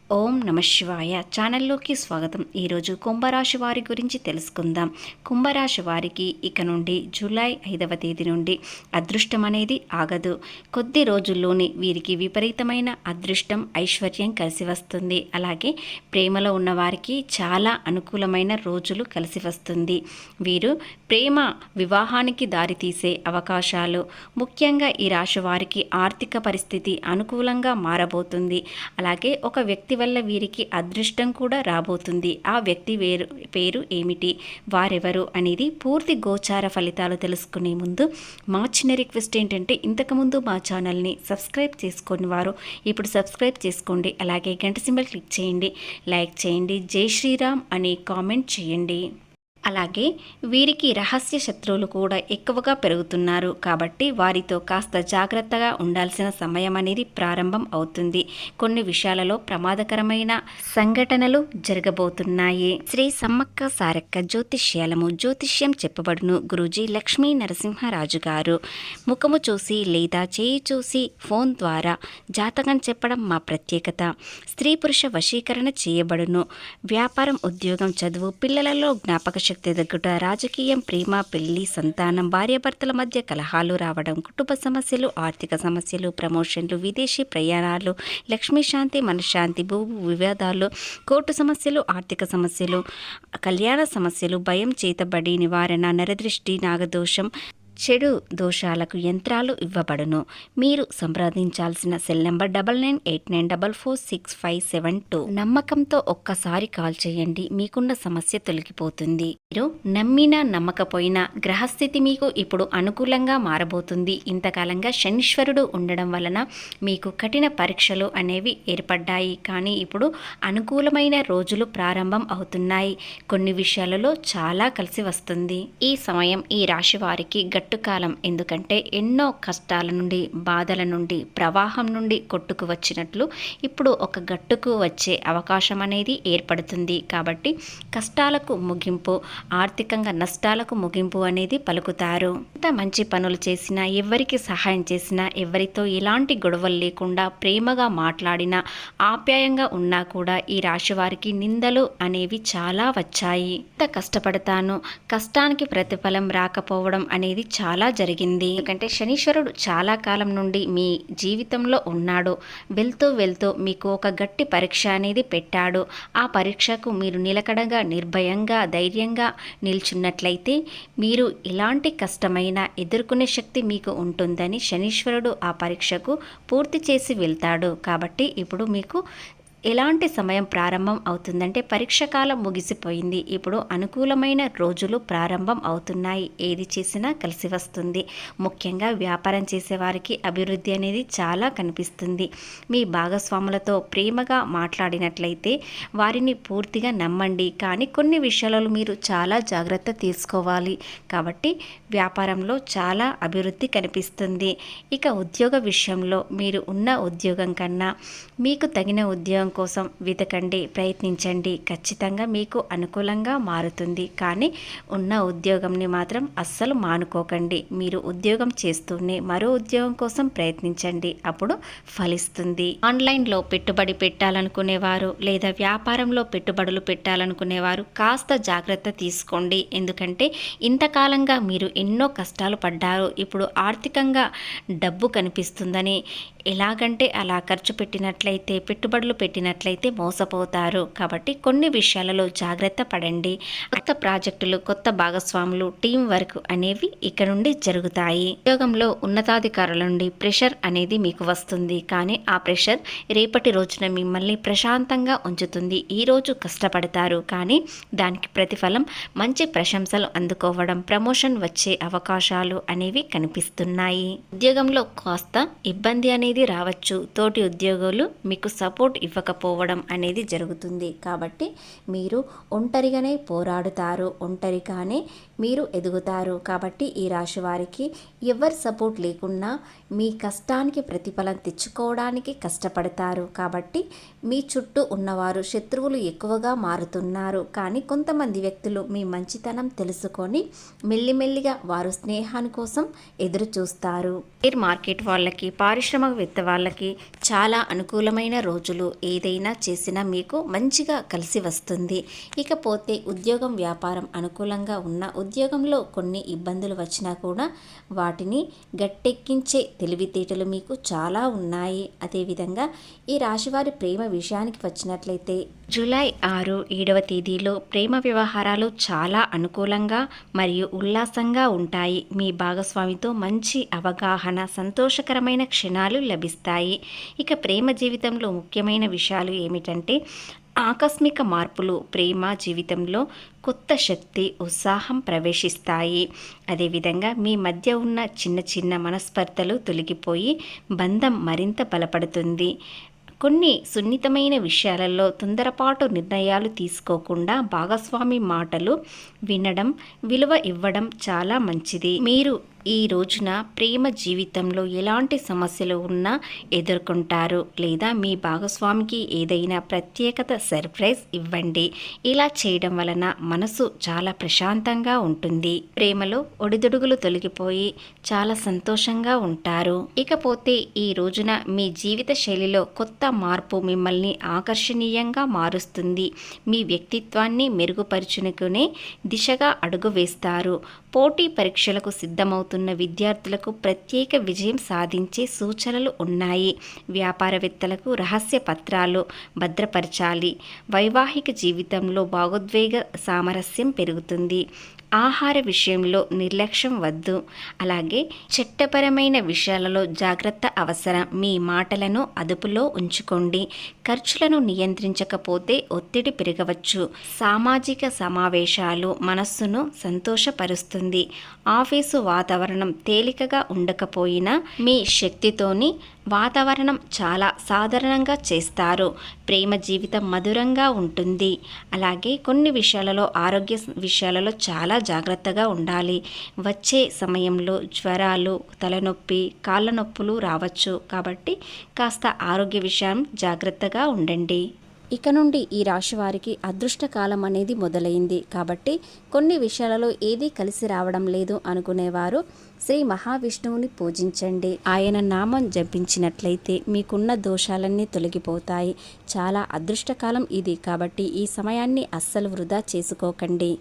ఓం నమ శివాయ ఛానల్లోకి స్వాగతం. ఈరోజు కుంభరాశి వారి గురించి తెలుసుకుందాం. కుంభరాశి వారికి ఇక నుండి జూలై 5వ తేదీ నుండి అదృష్టం అనేది ఆగదు. కొద్ది రోజుల్లోనే వీరికి విపరీతమైన అదృష్టం, ఐశ్వర్యం కలిసి వస్తుంది. అలాగే ప్రేమలో ఉన్న వారికి చాలా అనుకూలమైన రోజులు కలిసి వస్తుంది. వీరు ప్రేమ వివాహానికి దారితీసే అవకాశాలు, ముఖ్యంగా ఈ రాశి వారికి ఆర్థిక పరిస్థితి అనుకూలంగా మారబోతుంది. అలాగే ఒక వ్యక్తి వల్ల వీరికి అదృష్టం కూడా రాబోతుంది. ఆ వ్యక్తి పేరు ఏమిటి, వారెవరు అనేది పూర్తి గోచార ఫలితాలు తెలుసుకునే ముందు మా చిన్న రిక్వెస్ట్ ఏంటంటే, ఇంతకుముందు మా ఛానల్ని సబ్స్క్రైబ్ చేసుకుని వారు ఇప్పుడు సబ్స్క్రైబ్ చేసుకోండి. అలాగే గంట సింబల్ క్లిక్ చేయండి, లైక్ చేయండి, జై శ్రీరామ్ అని కామెంట్ చేయండి. అలాగే వీరికి రహస్య శత్రువులు కూడా ఎక్కువగా పెరుగుతున్నారు. కాబట్టి వారితో కాస్త జాగ్రత్తగా ఉండాల్సిన సమయం అనేది ప్రారంభం అవుతుంది. కొన్ని విషయాలలో ప్రమాదకరమైన సంఘటనలు జరగబోతున్నాయి. శ్రీ సమ్మక్క సారక్క జ్యోతిష్యం చెప్పబడును. గురూజీ లక్ష్మీ నరసింహరాజు గారు. ముఖము చూసి లేదా చేయి చూసి ఫోన్ ద్వారా జాతకం చెప్పడం మా ప్రత్యేకత. స్త్రీ పురుష వశీకరణ చేయబడును. వ్యాపారం, ఉద్యోగం, చదువు, పిల్లలలో జ్ఞాపక శక్తి తగ్గుట, రాజకీయం, ప్రేమ, పెళ్లి, సంతానం, భార్యాభర్తల మధ్య కలహాలు రావడం, కుటుంబ సమస్యలు, ఆర్థిక సమస్యలు, ప్రమోషన్లు, విదేశీ ప్రయాణాలు, లక్ష్మీ శాంతి, మనశ్శాంతి, భూ వివాదాలు, కోర్టు సమస్యలు, ఆర్థిక సమస్యలు, కళ్యాణ సమస్యలు, భయం, చేతబడి నివారణ, నరదృష్టి, నాగదోషం, చెడు దోషాలకు యంత్రాలు ఇవ్వబడును. మీరు సంప్రదించాల్సిన సెల్ నెంబర్ 9989446572. నమ్మకంతో ఒక్కసారి కాల్ చేయండి, మీకున్న సమస్య తొలగిపోతుంది. మీరు నమ్మినా నమ్మకపోయినా గ్రహస్థితి మీకు ఇప్పుడు అనుకూలంగా మారబోతుంది. ఇంతకాలంగా శనీశ్వరుడు ఉండడం వలన మీకు కఠిన పరీక్షలు అనేవి ఏర్పడ్డాయి. కానీ ఇప్పుడు అనుకూలమైన రోజులు ప్రారంభం అవుతున్నాయి. కొన్ని విషయాలలో చాలా కలిసి వస్తుంది. ఈ సమయం ఈ రాశి వారికి గట్టుకాలం. ఎందుకంటే ఎన్నో కష్టాల నుండి, బాధల నుండి, ప్రవాహం నుండి కొట్టుకు వచ్చినట్లు ఇప్పుడు ఒక గట్టుకు వచ్చే అవకాశం అనేది ఏర్పడుతుంది. కాబట్టి కష్టాలకు ముగింపు, ఆర్థికంగా నష్టాలకు ముగింపు అనేది పలుకుతారు. ఎంత మంచి పనులు చేసినా, ఎవరికి సహాయం చేసినా, ఎవరితో ఎలాంటి గొడవలు లేకుండా ప్రేమగా మాట్లాడినా, ఆప్యాయంగా ఉన్నా కూడా ఈ రాశి వారికి నిందలు అనేవి చాలా వచ్చాయి. ఎంత కష్టపడతాను, కష్టానికి ప్రతిఫలం రాకపోవడం అనేది చాలా జరిగింది. ఎందుకంటే శనీశ్వరుడు చాలా కాలం నుండి మీ జీవితంలో ఉన్నాడు. వెళ్తూ వెళ్తూ మీకు ఒక గట్టి పరీక్ష అనేది పెట్టాడు. ఆ పరీక్షకు మీరు నిలకడగా, నిర్భయంగా, ధైర్యంగా నిల్చున్నట్లయితే మీరు ఎలాంటి కష్టమైనా ఎదుర్కొనే శక్తి మీకు ఉంటుందని శనీశ్వరుడు ఆ పరీక్షకు పూర్తి చేసి వెళ్తాడు. కాబట్టి ఇప్పుడు మీకు ఎలాంటి సమయం ప్రారంభం అవుతుందంటే, పరీక్ష కాలం ముగిసిపోయింది. ఇప్పుడు అనుకూలమైన రోజులు ప్రారంభం అవుతున్నాయి. ఏది చేసినా కలిసి వస్తుంది. ముఖ్యంగా వ్యాపారం చేసేవారికి అభివృద్ధి అనేది చాలా కనిపిస్తుంది. మీ భాగస్వాములతో ప్రేమగా మాట్లాడినట్లయితే వారిని పూర్తిగా నమ్మండి. కానీ కొన్ని విషయాలలో మీరు చాలా జాగ్రత్త తీసుకోవాలి. కాబట్టి వ్యాపారంలో చాలా అభివృద్ధి కనిపిస్తుంది. ఇక ఉద్యోగ విషయంలో మీరు ఉన్న ఉద్యోగం కన్నా మీకు తగిన ఉద్యోగం కోసం వెతకండి, ప్రయత్నించండి. ఖచ్చితంగా మీకు అనుకూలంగా మారుతుంది. కానీ ఉన్న ఉద్యోగంని మాత్రం అస్సలు మానుకోకండి. మీరు ఉద్యోగం చేస్తూనే మరో ఉద్యోగం కోసం ప్రయత్నించండి, అప్పుడు ఫలిస్తుంది. ఆన్లైన్లో పెట్టుబడి పెట్టాలనుకునేవారు లేదా వ్యాపారంలో పెట్టుబడులు పెట్టాలనుకునేవారు కాస్త జాగ్రత్త తీసుకోండి. ఎందుకంటే ఇంతకాలంగా మీరు ఎన్నో కష్టాలు పడ్డారు. ఇప్పుడు ఆర్థికంగా డబ్బు కనిపిస్తుందని ఎలాగంటే అలా ఖర్చు పెట్టినట్లయితే, పెట్టుబడులు పెట్టినట్లయితే మోసపోతారు. కాబట్టి కొన్ని విషయాలలో జాగ్రత్త పడండి. కొత్త ప్రాజెక్టులు, కొత్త భాగస్వాములు, టీం వర్క్ అనేవి ఇక నుండి జరుగుతాయి. ఉద్యోగంలో ఉన్నతాధికారుల నుండి ప్రెషర్ అనేది మీకు వస్తుంది. కానీ ఆ ప్రెషర్ రేపటి రోజున మిమ్మల్ని ప్రశాంతంగా ఉంచుతుంది. ఈ రోజు కష్టపడతారు, కానీ దానికి ప్రతిఫలం మంచి ప్రశంసలు అందుకోవడం, ప్రమోషన్ వచ్చే అవకాశాలు అనేవి కనిపిస్తున్నాయి. ఉద్యోగంలో కాస్త ఇబ్బంది అనేది రావచ్చు. తోటి ఉద్యోగులు మీకు సపోర్ట్ ఇవ్వకపోవడం అనేది జరుగుతుంది. కాబట్టి మీరు ఒంటరిగానే పోరాడుతారు, ఒంటరిగానే మీరు ఎదుగుతారు. కాబట్టి ఈ రాశి వారికి ఎవరి సపోర్ట్ లేకున్నా మీ కష్టానికి ప్రతిఫలం తెచ్చుకోవడానికి కష్టపడతారు. కాబట్టి మీ చుట్టూ ఉన్నవారు శత్రువులు ఎక్కువగా మారుతున్నారు. కానీ కొంతమంది వ్యక్తులు మీ మంచితనం తెలుసుకొని మెల్లిమెల్లిగా వారు స్నేహాని కోసం ఎదురు చూస్తారు. షేర్ మార్కెట్ వాళ్ళకి, పారిశ్రామికవేత్త వాళ్ళకి చాలా అనుకూలమైన రోజులు. ఏది ఏదైనా చేసినా మీకు మంచిగా కలిసి వస్తుంది. ఇకపోతే ఉద్యోగం వ్యాపారం అనుకూలంగా ఉన్న ఉద్యోగంలో కొన్ని ఇబ్బందులు వచ్చినా కూడా వాటిని గట్టెక్కించే తెలివితేటలు మీకు చాలా ఉన్నాయి. అదేవిధంగా ఈ రాశివారి ప్రేమ విషయానికి వచ్చినట్లయితే జూలై 6, 7వ తేదీలో ప్రేమ వ్యవహారాలు చాలా అనుకూలంగా మరియు ఉల్లాసంగా ఉంటాయి. మీ భాగస్వామితో మంచి అవగాహన, సంతోషకరమైన క్షణాలు లభిస్తాయి. ఇక ప్రేమ జీవితంలో ముఖ్యమైన విషయాలు ఏమిటంటే ఆకస్మిక మార్పులు ప్రేమ జీవితంలో కొత్త శక్తి, ఉత్సాహం ప్రవేశిస్తాయి. అదేవిధంగా మీ మధ్య ఉన్న చిన్న చిన్న మనస్పర్ధలు తొలగిపోయి బంధం మరింత బలపడుతుంది. కొన్ని సున్నితమైన విషయాలలో తొందరపాటు నిర్ణయాలు తీసుకోకుండా భాగస్వామి మాటలు వినడం, విలువ ఇవ్వడం చాలా మంచిది. మీరు ఈ రోజున ప్రేమ జీవితంలో ఎలాంటి సమస్యలు ఉన్నా ఎదుర్కొంటారు, లేదా మీ భాగస్వామికి ఏదైనా ప్రత్యేకత సర్ప్రైజ్ ఇవ్వండి. ఇలా చేయడం వలన మనసు చాలా ప్రశాంతంగా ఉంటుంది. ప్రేమలో ఒడిదుడుగులు తొలగిపోయి చాలా సంతోషంగా ఉంటారు. ఇకపోతే ఈ రోజున మీ జీవిత శైలిలో కొత్త మార్పు మిమ్మల్ని ఆకర్షణీయంగా మారుస్తుంది. మీ వ్యక్తిత్వాన్ని మెరుగుపరుచుకునే దిశగా అడుగు వేస్తారు. పోటీ పరీక్షలకు సిద్ధమవుతున్న విద్యార్థులకు ప్రత్యేక విజయం సాధించే సూచనలు ఉన్నాయి. వ్యాపారవేత్తలకు రహస్య పత్రాలు భద్రపరచాలి. వైవాహిక జీవితంలో భావోద్వేగ సామరస్యం పెరుగుతుంది. ఆహార విషయంలో నిర్లక్ష్యం వద్దు. అలాగే చట్టపరమైన విషయాలలో జాగ్రత్త అవసరం. మీ మాటలను అదుపులో ఉంచుకోండి. ఖర్చులను నియంత్రించకపోతే ఒత్తిడి పెరగవచ్చు. సామాజిక సమావేశాలు మనస్సును సంతోషపరుస్తుంది. ఆఫీసు వాతావరణం తేలికగా ఉండకపోయినా మీ శక్తితోని వాతావరణం చాలా సాధారణంగా చేస్తారు. ప్రేమ జీవితం మధురంగా ఉంటుంది. అలాగే కొన్ని విషయాలలో ఆరోగ్య విషయాలలో చాలా జాగ్రత్తగా ఉండాలి. వచ్చే సమయంలో జ్వరాలు, తలనొప్పి, కాళ్ళ నొప్పులు రావచ్చు. కాబట్టి కాస్త ఆరోగ్య విషయం జాగ్రత్తగా ఉండండి. ఇక నుండి ఈ రాశి వారికి అదృష్టకాలం అనేది మొదలైంది. కాబట్టి కొన్ని విషయాలలో ఏదీ కలిసి రావడం లేదు అనుకునేవారు శ్రీ మహావిష్ణువుని పూజించండి. ఆయన నామం జపించినట్లయితే మీకున్న దోషాలన్నీ తొలగిపోతాయి. చాలా అదృష్టకాలం ఇది. కాబట్టి ఈ సమయాన్ని అస్సలు వృధా చేసుకోకండి.